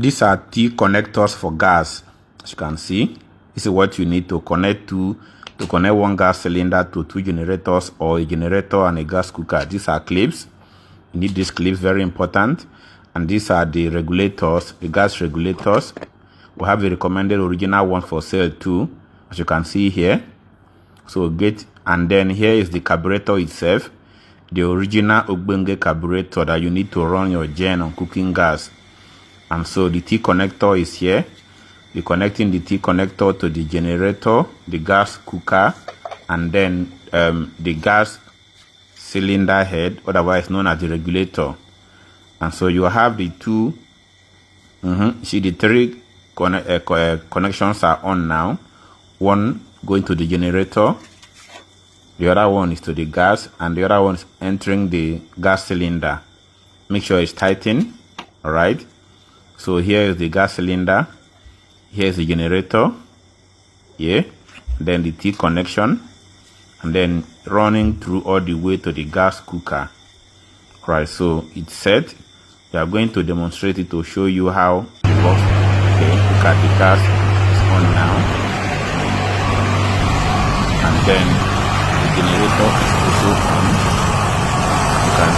These are T connectors for gas. As you can see, this is what you need to connect one gas cylinder to 2 generators or a generator and a gas cooker. These are clips. You need these clips, very important. And these are the regulators, the gas regulators. We have the recommended original one for sale too, as you can see here. So and then here is the carburetor itself, the original Ogbenge carburetor that you need to run your gen on cooking gas. And so the T connector is here. You're connecting the T connector to the generator, the gas cooker, and then the gas cylinder head, otherwise known as the regulator. And so you have the two, see the three connections are on now. One going to the generator, the other one is to the gas, and the other one is entering the gas cylinder. Make sure it's tightened. All right. So here is the gas cylinder. Here is the generator. Yeah. Then the T connection, and then running through all the way to the gas cooker. Right. So it's set. We are going to demonstrate it to show you how it works. Okay. Look at the gas is on now, and then the generator is also on.